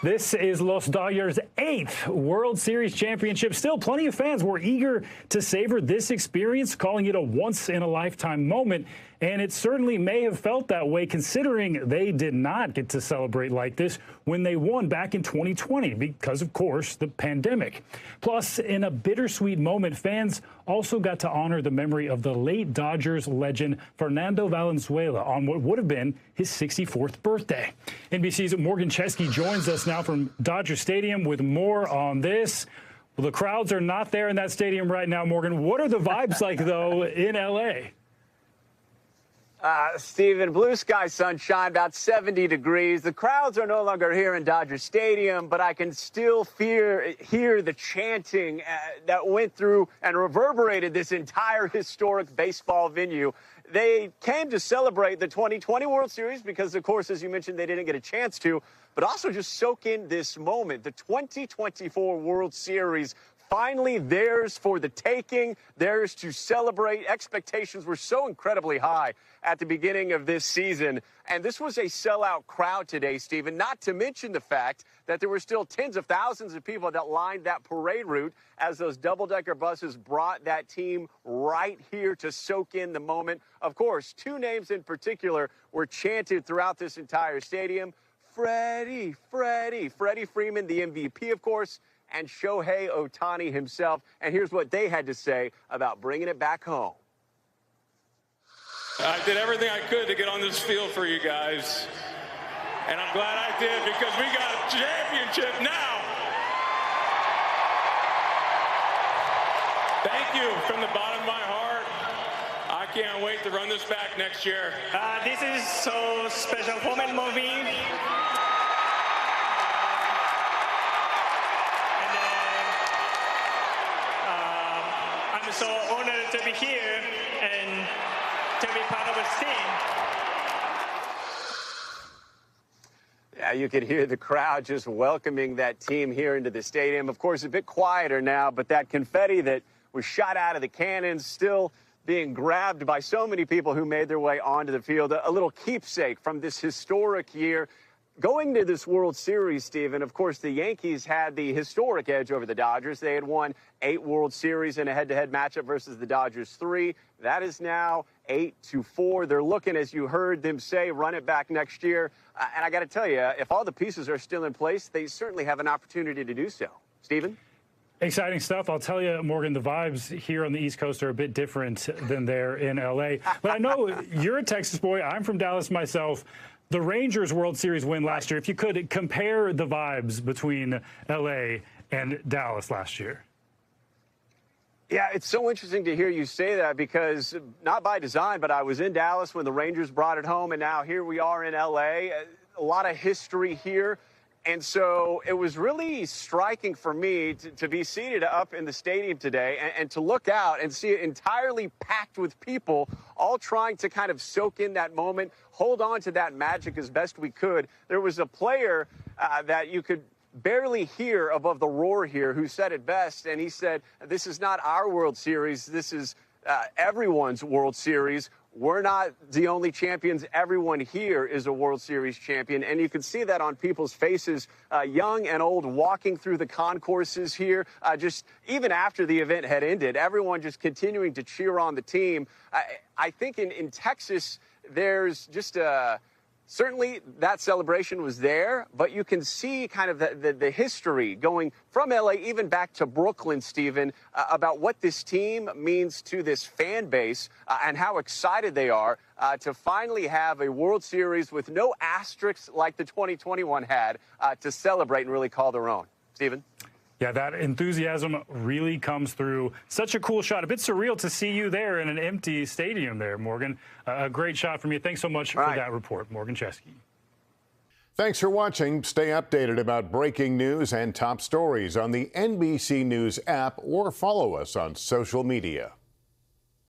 This is Los Dodgers' 8th World Series championship. Still, plenty of fans were eager to savor this experience, calling it a once-in-a-lifetime moment. And it certainly may have felt that way, considering they did not get to celebrate like this when they won back in 2020 because, of course, the pandemic. Plus, in a bittersweet moment, fans also got to honor the memory of the late Dodgers legend Fernando Valenzuela on what would have been his 64th birthday. NBC's Morgan Chesky joins us now from Dodger Stadium with more on this. Well, the crowds are not there in that stadium right now, Morgan. What are the vibes like, though, in L.A.? Stephen, blue sky, sunshine, about 70 degrees. The crowds are no longer here in Dodger Stadium, but I can still hear the chanting that went through and reverberated this entire historic baseball venue. They came to celebrate the 2020 World Series because, of course, as you mentioned, they didn't get a chance to, but also just soak in this moment, the 2024 World Series. Finally, theirs for the taking, theirs to celebrate. Expectations were so incredibly high at the beginning of this season. And this was a sellout crowd today, Stephen, not to mention the fact that there were still tens of thousands of people that lined that parade route as those double-decker buses brought that team right here to soak in the moment. Of course, two names in particular were chanted throughout this entire stadium. Freddie Freeman, the MVP, of course, and Shohei Ohtani himself. And here's what they had to say about bringing it back home. I did everything I could to get on this field for you guys. And I'm glad I did because we got a championship now. Thank you from the bottom of my heart. I can't wait to run this back next year. This is so special moment for me. I'm so honored to be here and to be part of this team. Yeah, you could hear the crowd just welcoming that team here into the stadium. Of course, a bit quieter now, but that confetti that was shot out of the cannons still being grabbed by so many people who made their way onto the field. A little keepsake from this historic year. Going to this World Series, Stephen, of course, the Yankees had the historic edge over the Dodgers. They had won 8 World Series in a head-to-head matchup versus the Dodgers 3. That is now 8-4. They're looking, as you heard them say, run it back next year. And I got to tell you, if all the pieces are still in place, they certainly have an opportunity to do so. Stephen? Exciting stuff. I'll tell you, Morgan, the vibes here on the East Coast are a bit different than there in L.A. But I know you're a Texas boy. I'm from Dallas myself. The Rangers World Series win last year. If you could compare the vibes between L.A. and Dallas last year. Yeah, it's so interesting to hear you say that because not by design, but I was in Dallas when the Rangers brought it home, and now here we are in L.A. A lot of history here. And so it was really striking for me to be seated up in the stadium today and to look out and see it entirely packed with people, all trying to kind of soak in that moment, hold on to that magic as best we could. There was a player that you could barely hear above the roar here who said it best, and he said, "This is not our World Series. This is everyone's World Series. We're not the only champions. Everyone here is a World Series champion." And you can see that on people's faces, young and old, walking through the concourses here, just even after the event had ended, everyone just continuing to cheer on the team. I think in Texas, there's just certainly that celebration was there, but you can see kind of the history going from L.A. even back to Brooklyn, Stephen, about what this team means to this fan base and how excited they are to finally have a World Series with no asterisks like the 2021 had to celebrate and really call their own. Stephen? Yeah, that enthusiasm really comes through. Such a cool shot. A bit surreal to see you there in an empty stadium there, Morgan. A great shot from you. Thanks so much for that report, Morgan Chesky. Thanks for watching. Stay updated about breaking news and top stories on the NBC News app or follow us on social media.